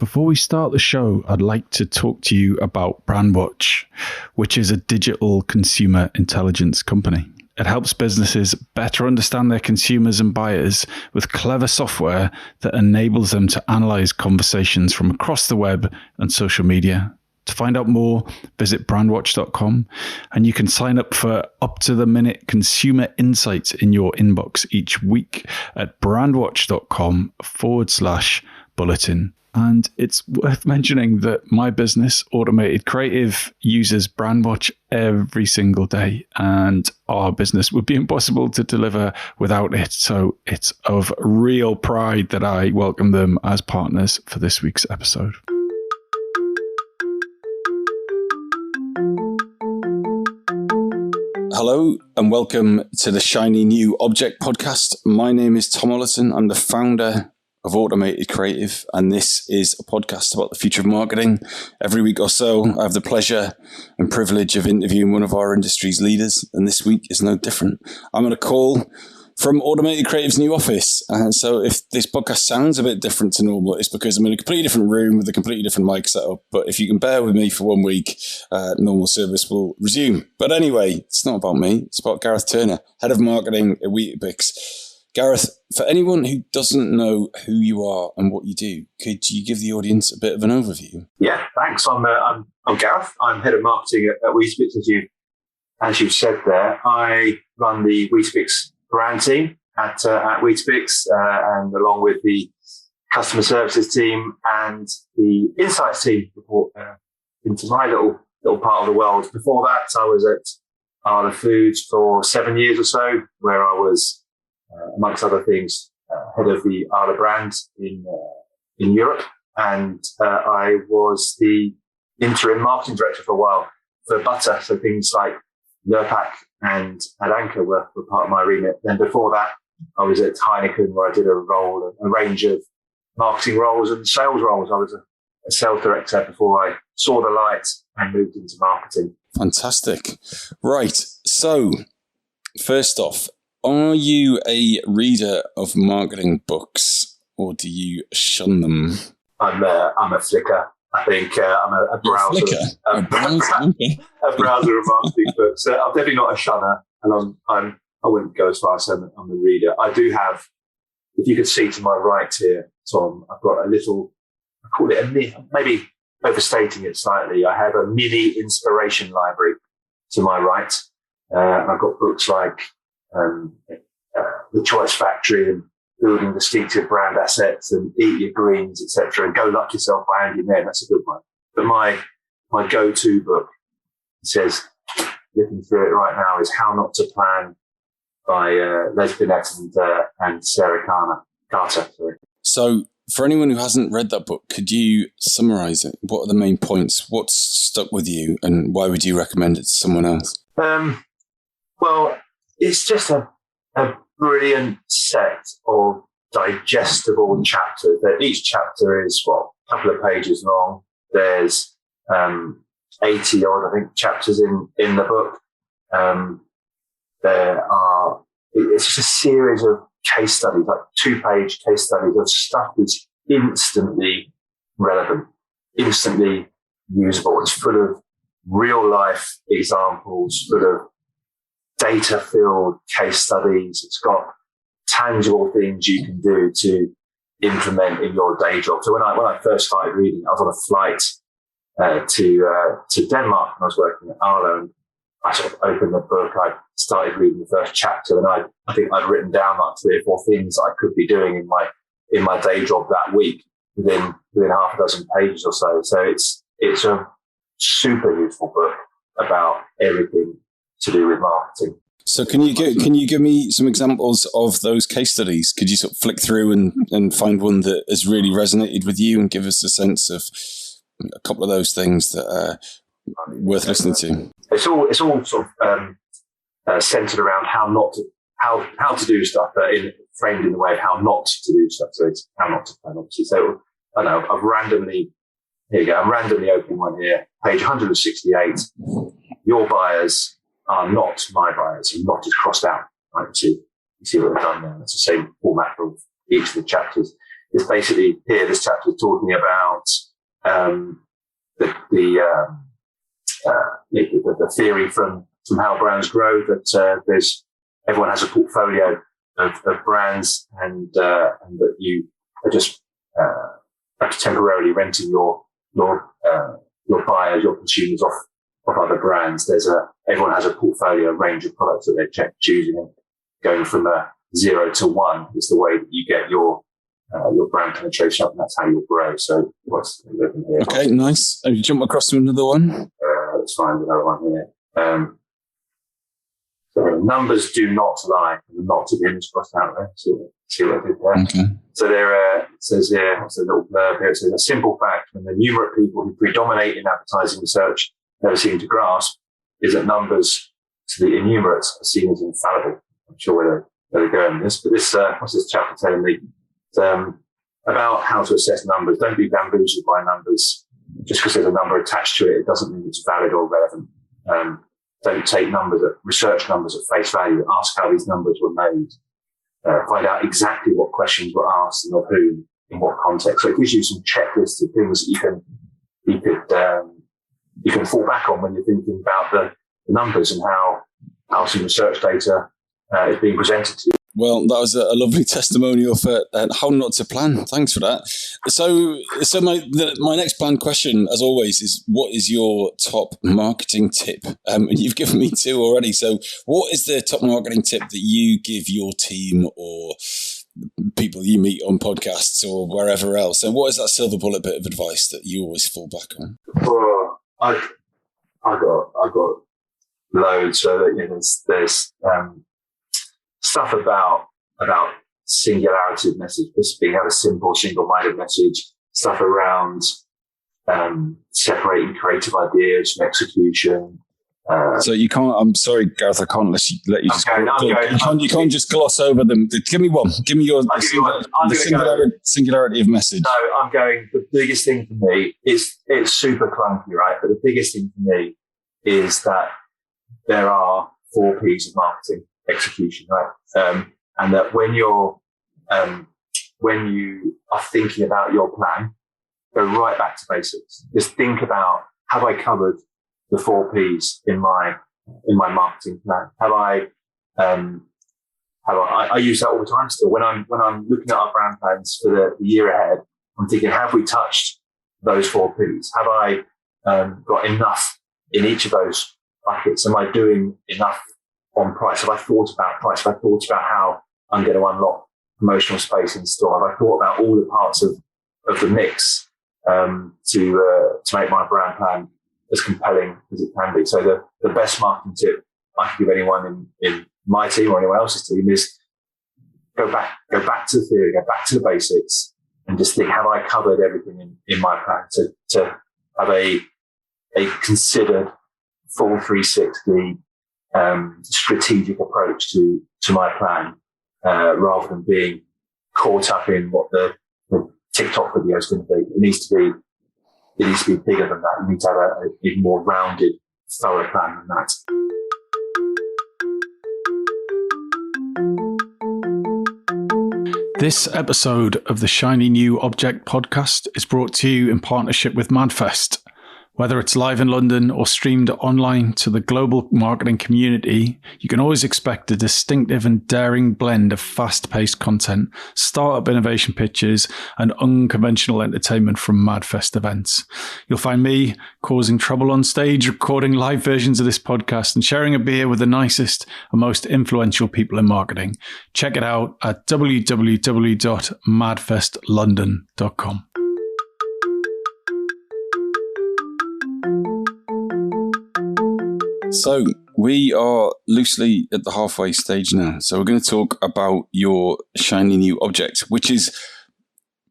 Before we start the show, I'd like to talk to you about Brandwatch, which is a digital consumer intelligence company. It helps businesses better understand their consumers and buyers with clever software that enables them to analyze conversations from across the web and social media. To find out more, visit brandwatch.com, and you can sign up for up-to-the-minute consumer insights in your inbox each week at brandwatch.com/bulletin. And it's worth mentioning that my business, Automated Creative, uses Brandwatch every single day, and our business would be impossible to deliver without it. So it's of real pride that I welcome them as partners for this week's episode. Hello and welcome to the Shiny New Object podcast. My name is Tom Ollerton. I'm the founder of Automated Creative, and this is a podcast about the future of marketing. Every week or so, I have the pleasure and privilege of interviewing one of our industry's leaders, and this week is no different. I'm on a call from Automated Creative's new office, and so if this podcast sounds a bit different to normal, it's because I'm in a completely different room with a completely different mic setup. But if you can bear with me for 1 week, normal service will resume. But anyway, it's not about me. It's about Gareth Turner, Head of Marketing at Weetabix. Gareth, for anyone who doesn't know who you are and what you do, could you give the audience a bit of an overview? Yeah, thanks. I'm Gareth. I'm Head of Marketing at Weetabix, as you've said there. I run the Weetabix brand team at Weetabix, and along with the customer services team and the insights team, report into my little part of the world. Before that, I was at Arla Foods for 7 years or so, where I was, amongst other things, head of the Arla brand in Europe, and I was the interim marketing director for a while for butter. So things like Lurpak and Heineken were part of my remit. Then before that, I was at Heineken, where I did a range of marketing roles and sales roles. I was a sales director before I saw the light and moved into marketing. Fantastic. Right. So, first off, are you a reader of marketing books, or do you shun them? I'm a flicker. I think I'm a browser. A browser of marketing books. I'm definitely not a shunner, and I wouldn't go as far as saying I'm a reader. I do have, if you could see to my right here, Tom, I've got a little, I call it maybe overstating it slightly. I have a mini inspiration library to my right. I've got books like The Choice Factory and Building Distinctive Brand Assets and Eat Your Greens, etc. and Go Luck Yourself by Andy Nair. That's a good one. But my go-to book, it says, looking through it right now, is How Not to Plan by Les Binet and Sarah Carter. Sorry. So for anyone who hasn't read that book, could you summarize it? What are the main points? What's stuck with you, and why would you recommend it to someone else? Well, it's just a brilliant set of digestible chapters. Each chapter is, a couple of pages long. There's 80 odd, I think, chapters in the book. It's just a series of case studies, like 2-page case studies of stuff that's instantly relevant, instantly usable. It's full of real life examples, full of data-filled case studies. It's got tangible things you can do to implement in your day job. So when I first started reading, I was on a flight to Denmark, and I was working at Arla, and I sort of opened the book. I started reading the first chapter, and I think I'd written down like 3 or 4 things I could be doing in my day job that week within half a dozen pages or so. So it's a super useful book about everything to do with marketing. So can you give me some examples of those case studies? Could you sort of flick through and find one that has really resonated with you, and give us a sense of a couple of those things that are worth listening to? It's all sort of centered around how to do stuff, framed in the way of how not to do stuff. So it's how not to plan, obviously. So I know I'm randomly opening one here, page 168. Your buyers are not my buyers, and not is crossed out. Right? You see what I've done there. It's the same format for each of the chapters. is basically here. This chapter is talking about the theory from how brands grow, that everyone has a portfolio of brands, and that you are just temporarily renting your buyers, your consumers off other brands. Everyone has a portfolio, a range of products that they're choosing, and going from a 0 to 1 is the way that you get your brand penetration up, and that's how you'll grow. So what's looking here? Okay, nice. Have you jumped across to another one? Let's find another one here. So numbers do not lie, and not to be crossed out there. See what I did there. Okay. So it says here, what's the little blurb here? It says, a simple fact when the numerate people who predominate in advertising research never seem to grasp is that numbers to the innumerates are seen as infallible. I'm sure where they're going with this, but what's this chapter telling me? It's, about how to assess numbers. Don't be bamboozled by numbers. Just because there's a number attached to it, it doesn't mean it's valid or relevant. Don't take research numbers at face value. Ask how these numbers were made. Find out exactly what questions were asked and of whom, in what context. So it gives you some checklists of things that you can fall back on when you're thinking about the numbers and how some research data is being presented to you. Well, that was a lovely testimonial for how not to plan. Thanks for that. So my next planned question, as always, is what is your top marketing tip? And you've given me 2 already. So what is the top marketing tip that you give your team or people you meet on podcasts or wherever else? And what is that silver bullet bit of advice that you always fall back on? Well, I got loads. So there's stuff about singularity of message, just being able a simple, single-minded message. Stuff around separating creative ideas from execution. So you can't. I'm sorry, Gareth. I can't let you just. You can't just gloss over them. Give me one. Give me your singularity of message. No, I'm going. The biggest thing for me is it's super clunky, right? But the biggest thing for me is that there are 4 P's of marketing: execution, right? And that when you are thinking about your plan, go right back to basics. Just think about, have I covered the 4 P's in my marketing plan? I use that all the time still. When I'm looking at our brand plans for the year ahead, I'm thinking, have we touched those 4 P's? Have I got enough in each of those buckets? Am I doing enough on price? Have I thought about price? Have I thought about how I'm going to unlock promotional space in store? Have I thought about all the parts of the mix to make my brand plan as compelling as it can be? So the best marketing tip I can give anyone in my team or anyone else's team is go back to the theory, go back to the basics, and just think, have I covered everything in my plan? To have a considered full 360 strategic approach to my plan, rather than being caught up in what the TikTok video is going to be. It needs to be bigger than that. You need to have a more rounded, thorough plan than that. This episode of the Shiny New Object podcast is brought to you in partnership with MadFest. Whether it's live in London or streamed online to the global marketing community, you can always expect a distinctive and daring blend of fast-paced content, startup innovation pitches, and unconventional entertainment from MadFest events. You'll find me causing trouble on stage, recording live versions of this podcast, and sharing a beer with the nicest and most influential people in marketing. Check it out at www.madfestlondon.com. So we are loosely at the halfway stage now. So we're going to talk about your shiny new object, which is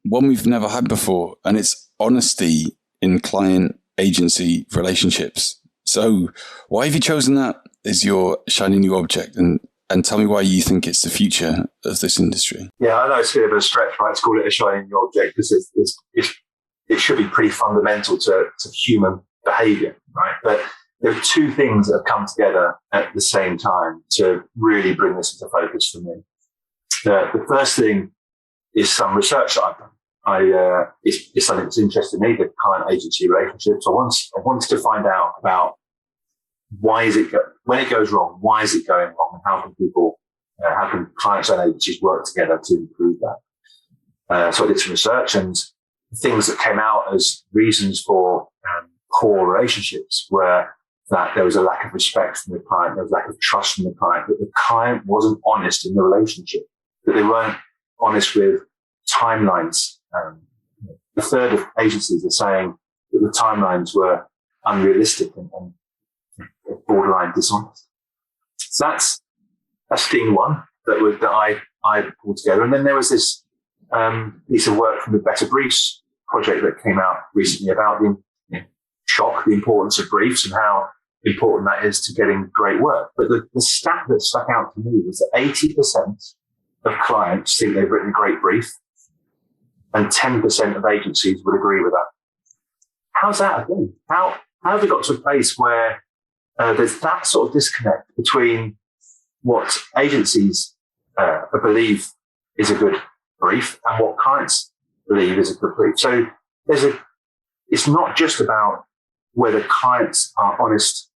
one we've never had before, and it's honesty in client agency relationships. So why have you chosen that as your shiny new object? And tell me why you think it's the future of this industry. Yeah, I know it's a bit of a stretch, right, to call it a shiny new object, because it should be pretty fundamental to human behavior, right? But there are 2 things that have come together at the same time to really bring this into focus for me. The first thing is some research that I've done. It's something that's interested me, the client-agency relationships. I wanted to find out about why is it when it goes wrong, why is it going wrong, and how can clients and agencies work together to improve that? So I did some research, and things that came out as reasons for poor relationships were that there was a lack of respect from the client, there was a lack of trust from the client, that the client wasn't honest in the relationship, that they weren't honest with timelines. A third of agencies are saying that the timelines were unrealistic and borderline dishonest. So that's thing one that I pulled together. And then there was this piece of work from the Better Briefs project that came out recently about the importance of briefs and how important that is to getting great work. But the stat that stuck out to me was that 80% of clients think they've written a great brief, and 10% of agencies would agree with that. How's that a thing? How have we got to a place where there's that sort of disconnect between what agencies believe is a good brief and what clients believe is a good brief? So it's not just about whether clients are honest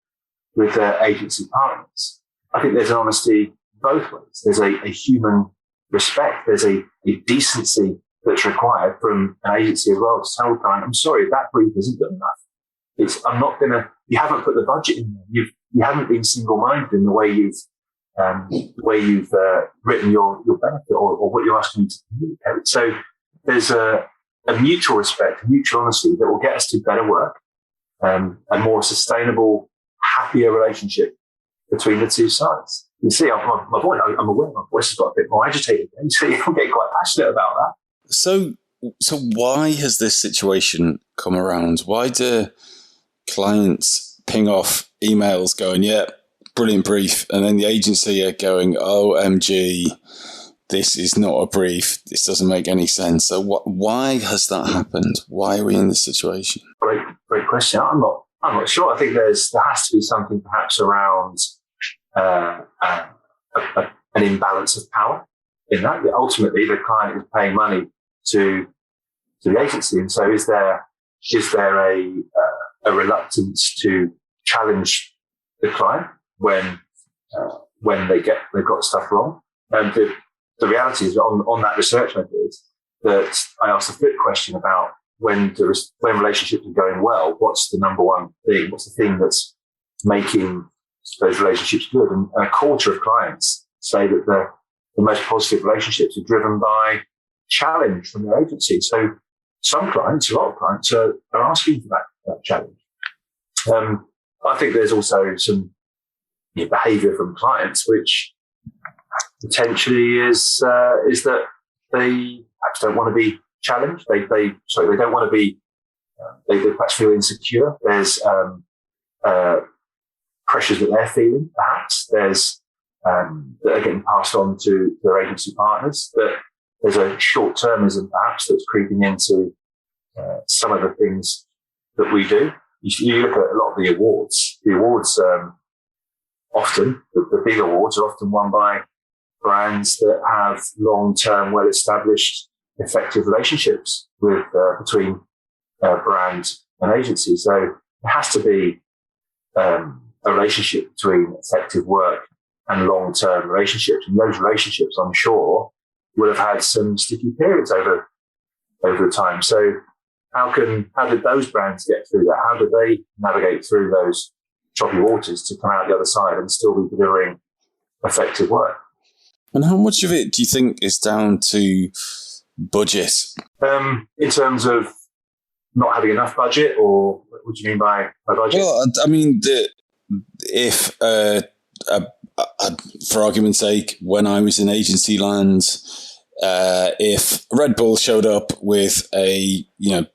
with their agency partners. I think there's an honesty both ways. There's a human respect. There's a decency that's required from an agency as well to tell the client, I'm sorry, that brief isn't good enough. You haven't put the budget in there. You haven't been single-minded in the way you've written your benefit or what you're asking me to communicate. So there's a mutual respect, a mutual honesty that will get us to better work, a more sustainable, happier relationship between the two sides. You see, I'm aware my voice has got a bit more agitated. You see, I'm getting quite passionate about that. So why has this situation come around? Why do clients ping off emails going, yeah, brilliant brief, and then the agency are going, OMG, this is not a brief. This doesn't make any sense. So why has that happened? Why are we in this situation? Great question. I'm not sure. I think there has to be something perhaps around an imbalance of power in that. Ultimately, the client is paying money to the agency, and so is there a reluctance to challenge the client when they've got stuff wrong? And the reality is on that research I did that I asked a flip question about when relationships are going well, what's the number one thing? What's the thing that's making those relationships good? And a quarter of clients say that the most positive relationships are driven by challenge from their agency. So some clients, a lot of clients are asking for that challenge. I think there's also some behaviour from clients which potentially is that they perhaps don't want to be challenged. They don't want to be. They perhaps feel insecure. There's pressures that they're feeling. Perhaps there's that are getting passed on to their agency partners. That there's a short-termism perhaps that's creeping into some of the things that we do. You look at a lot of the awards. The awards often the big awards are often won by brands that have long-term, well-established, effective relationships with between brand and agency. So there has to be a relationship between effective work and long-term relationships. And those relationships, I'm sure, will have had some sticky periods over the time. So how did those brands get through that? How did they navigate through those choppy waters to come out the other side and still be delivering effective work? And how much of it do you think is down to budget? In terms of not having enough budget, or what do you mean by budget? Well, I mean, if, for argument's sake, when I was in agency land, if Red Bull showed up with a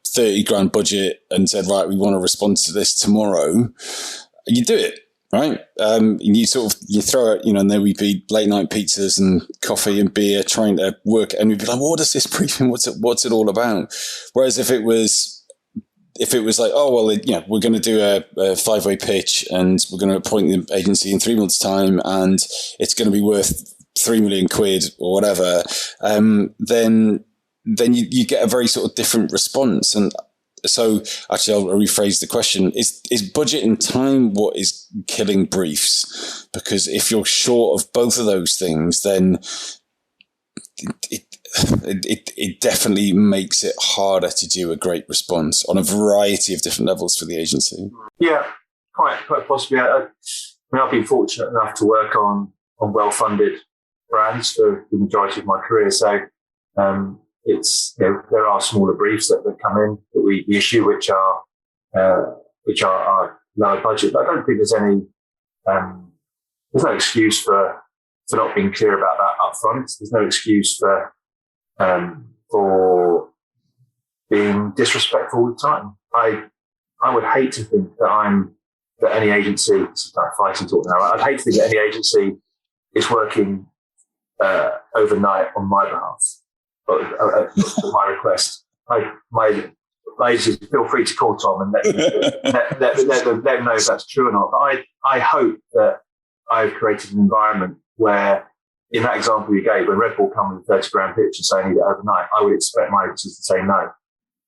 30 grand budget and said, right, we want to respond to this tomorrow, you do it. Right, you throw it, and there would be late night pizzas and coffee and beer trying to work, and we'd be like, well, what is this briefing? What's it all about? Whereas if it was like, oh well, we're going to do a 5-way pitch and we're going to appoint the agency in 3 months' time, and it's going to be worth £3 million or whatever, then then you get a very sort of different response. And so actually I'll rephrase the question. Is budget and time what is killing briefs? Because if you're short of both of those things, then it definitely makes it harder to do a great response on a variety of different levels for the agency. Yeah, quite possibly. I've been fortunate enough to work on well-funded brands for the majority of my career. So it's there are smaller briefs that come in that we issue, which are lower budget. But I don't think there's no excuse for not being clear about that up front. There's no excuse for being disrespectful all the time. I would hate to think that any agency, it's like fighting talk now, I'd hate to think that any agency is working overnight on my behalf, at my request. My agency, feel free to call Tom and let them know if that's true or not. But I hope that I've created an environment where, in that example you gave, when Red Bull come with a 30 grand pitch and say I need it overnight, I would expect my agencies to say no.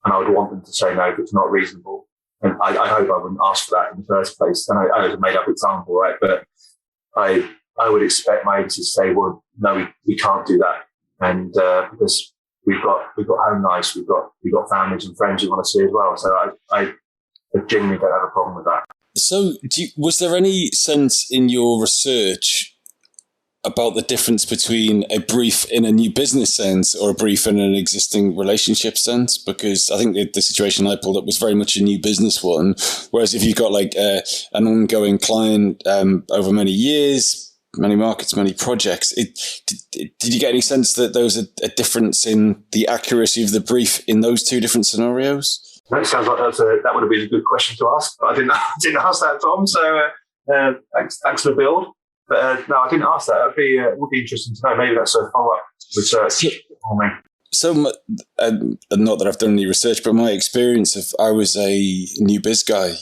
And I would want them to say no if it's not reasonable. And I hope I wouldn't ask for that in the first place. I know it's a made up example, right? But I would expect my agency to say, well, no, we can't do that. And because we've got home lives, we've got families and friends we want to see as well. So I genuinely don't have a problem with that. So was there any sense in your research about the difference between a brief in a new business sense or a brief in an existing relationship sense? Because I think the situation I pulled up was very much a new business one. Whereas if you've got like an ongoing client over many years, many markets, many projects, did you get any sense that there was a difference in the accuracy of the brief in those two different scenarios? That sounds like that would have been a good question to ask, but I didn't ask that, Tom. So thanks for the build. But no, I didn't ask that. It would be interesting to know. Maybe that's a follow-up research for me. So, not that I've done any research, but my experience I was a new biz guy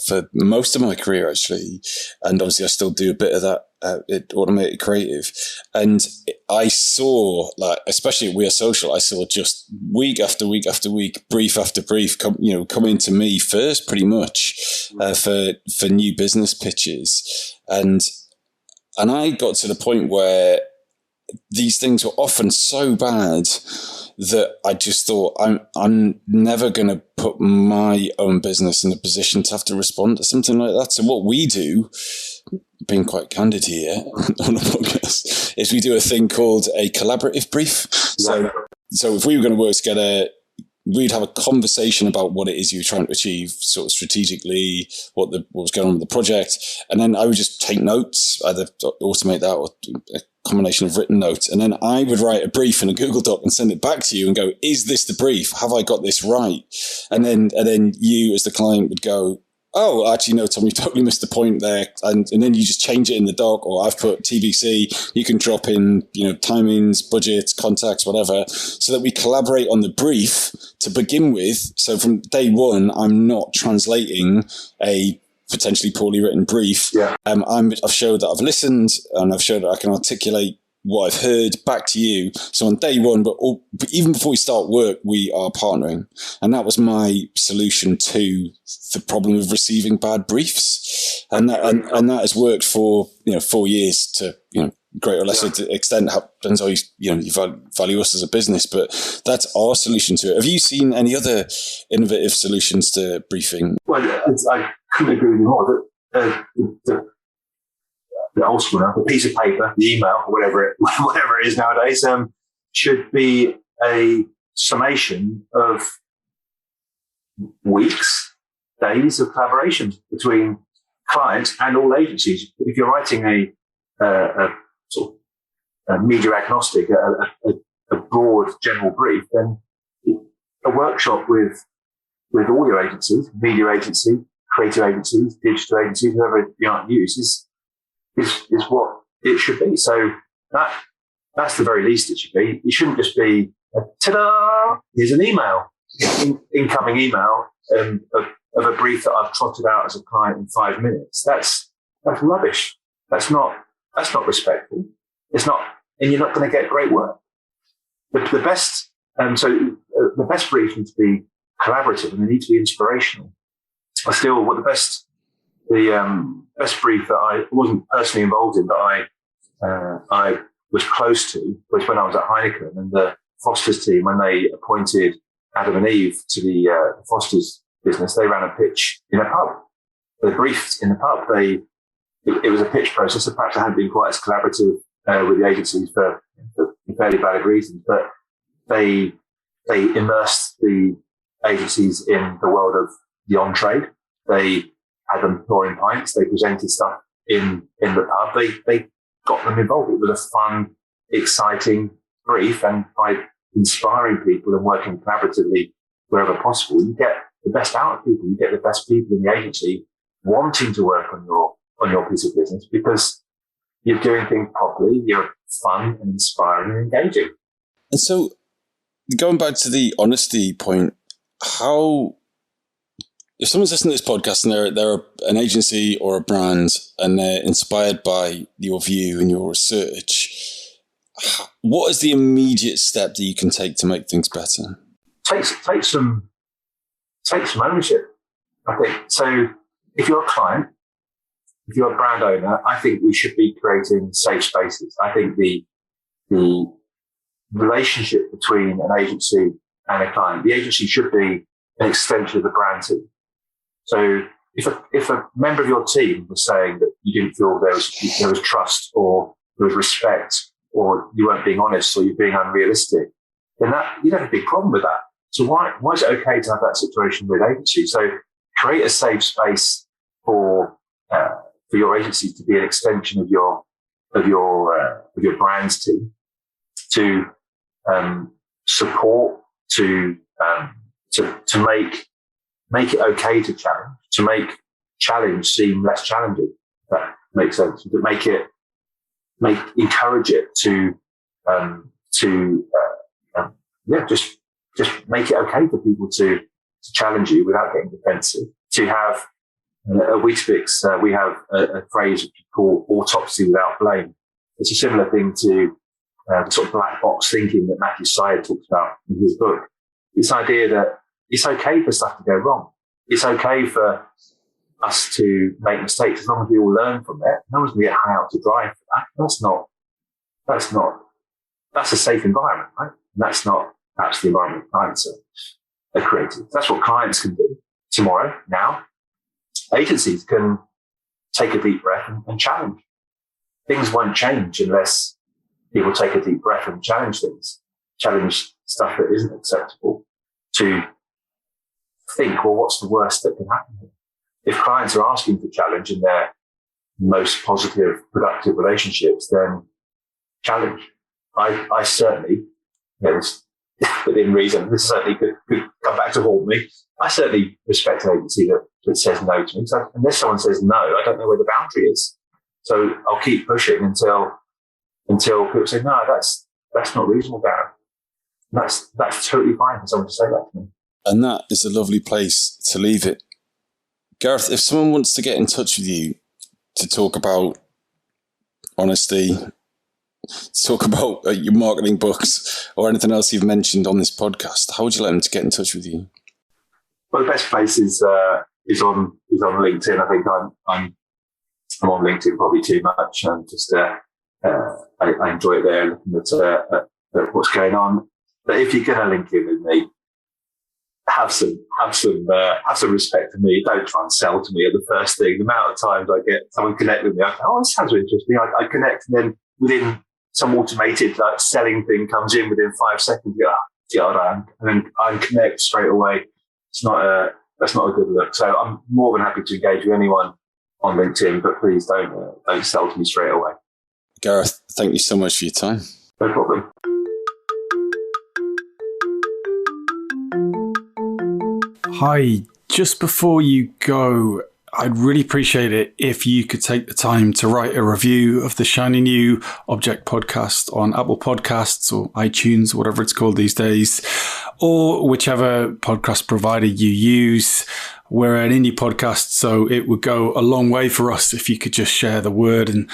for most of my career, actually. And obviously I still do a bit of that at Automated Creative. And I saw, like, especially at We Are Social, I saw just week after week after week, brief after brief, coming to me first, pretty much, for new business pitches. And I got to the point where these things were often so bad that I just thought I'm never going to put my own business in a position to have to respond to something like that. So what we do, being quite candid here on a podcast, is we do a thing called a collaborative brief. So if we were going to work together, we'd have a conversation about what it is you're trying to achieve, sort of strategically, what was going on with the project. And then I would just take notes, either automate that or a combination of written notes. And then I would write a brief in a Google Doc and send it back to you and go, is this the brief? Have I got this right? And then you as the client would go, oh, actually, no, Tom, you totally missed the point there. And then you just change it in the doc, or I've put TBC, you can drop in, timings, budgets, contacts, whatever, so that we collaborate on the brief to begin with. So from day one, I'm not translating a potentially poorly written brief. Yeah. I've showed that I've listened, and I've showed that I can articulate what I've heard back to you. So on day one, but even before we start work, we are partnering. And that was my solution to the problem of receiving bad briefs. And that has worked for, 4 years to, greater or lesser extent. Depends how you value us as a business, but that's our solution to it. Have you seen any other innovative solutions to briefing? Well, I couldn't agree with you more. The old school now, the piece of paper, the email, whatever it is nowadays, should be a summation of weeks, days of collaboration between clients and all agencies. If you're writing a sort of media agnostic, a broad general brief, then a workshop with all your agencies, media agency, creative agencies, digital agencies, whoever you might use, is what it should be. So that's the very least it should be. It shouldn't just be ta-da, here's an email, incoming email of a brief that I've trotted out as a client in 5 minutes. That's rubbish. That's not respectful. It's not, and you're not going to get great work. The best The best briefs need to be collaborative and they need to be inspirational. The best brief that I wasn't personally involved in, but I was close to, was when I was at Heineken, and the Foster's team, when they appointed Adam and Eve to the Foster's business, they ran a pitch in a pub. They briefed in the pub. It was a pitch process, so perhaps I hadn't been quite as collaborative with the agencies for fairly valid reasons, but they immersed the agencies in the world of the on-trade. They had them pouring pints. They presented stuff in the pub. They got them involved. It was a fun, exciting brief, and by inspiring people and working collaboratively wherever possible, you get the best out of people. You get the best people in the agency wanting to work on your piece of business because you're doing things properly. You're fun and inspiring and engaging. And so, going back to the honesty point, how, if someone's listening to this podcast and they're an agency or a brand and they're inspired by your view and your research, what is the immediate step that you can take to make things better? Take some ownership, I think. So if you're a client, if you're a brand owner, I think we should be creating safe spaces. I think the relationship between an agency and a client, the agency should be an extension of the brand team. So if a member of your team was saying that you didn't feel there was trust or there was respect or you weren't being honest or you're being unrealistic, then you'd have a big problem with that. So why is it okay to have that situation with agencies? So create a safe space for your agency to be an extension of your brand's team, to support, to make it okay to challenge, to make challenge seem less challenging. If that makes sense. To encourage it to just make it okay for people to challenge you without getting defensive. To have at Weetabix, we have a phrase which we call autopsy without blame. It's a similar thing to the sort of black box thinking that Matthew Syed talks about in his book. This idea that it's okay for stuff to go wrong. It's okay for us to make mistakes as long as we all learn from it. As long as we get hung out to dry for that. That's a safe environment, right? And that's the environment clients are creating. That's what clients can do tomorrow, now. Agencies can take a deep breath and challenge. Things won't change unless people take a deep breath and challenge things, challenge stuff that isn't acceptable, to think, well, what's the worst that can happen here? If clients are asking for challenge in their most positive, productive relationships, then challenge. I certainly, this within reason, this certainly could come back to haunt me. I certainly respect an agency that says no to me. So unless someone says no, I don't know where the boundary is. So I'll keep pushing until people say, no, that's not reasonable, Gareth. That's totally fine for someone to say that to me. And that is a lovely place to leave it. Gareth, if someone wants to get in touch with you to talk about honesty, to talk about your marketing books or anything else you've mentioned on this podcast, how would you like them to get in touch with you? Well, the best place is on LinkedIn. I think I'm on LinkedIn probably too much, and just I enjoy it there, looking at what's going on. But if you're going to link in with me, have some respect for me. Don't try and sell to me at the first thing. The amount of times I get someone connect with me, I go, oh, this sounds interesting. I connect, and then within some automated selling thing comes in within 5 seconds. You go, and then I connect straight away. That's not a good look. So I'm more than happy to engage with anyone on LinkedIn, but please don't sell to me straight away. Gareth, thank you so much for your time. No problem. Hi, just before you go, I'd really appreciate it if you could take the time to write a review of the Shiny New Object podcast on Apple Podcasts or iTunes, whatever it's called these days, or whichever podcast provider you use. We're an indie podcast, so it would go a long way for us if you could just share the word and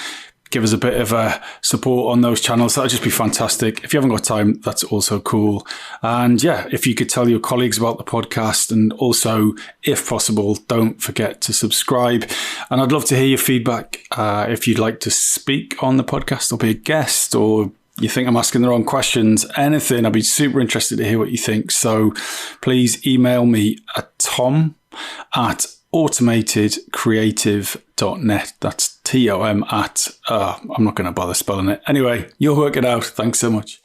give us a bit of a support on those channels. That'd just be fantastic. If you haven't got time, that's also cool. And yeah, if you could tell your colleagues about the podcast, and also, if possible, don't forget to subscribe. And I'd love to hear your feedback. If you'd like to speak on the podcast or be a guest, or you think I'm asking the wrong questions, anything, I'd be super interested to hear what you think. So please email me at tom@automatedcreative.net. That's TOM at, I'm not going to bother spelling it. Anyway, you'll work it out. Thanks so much.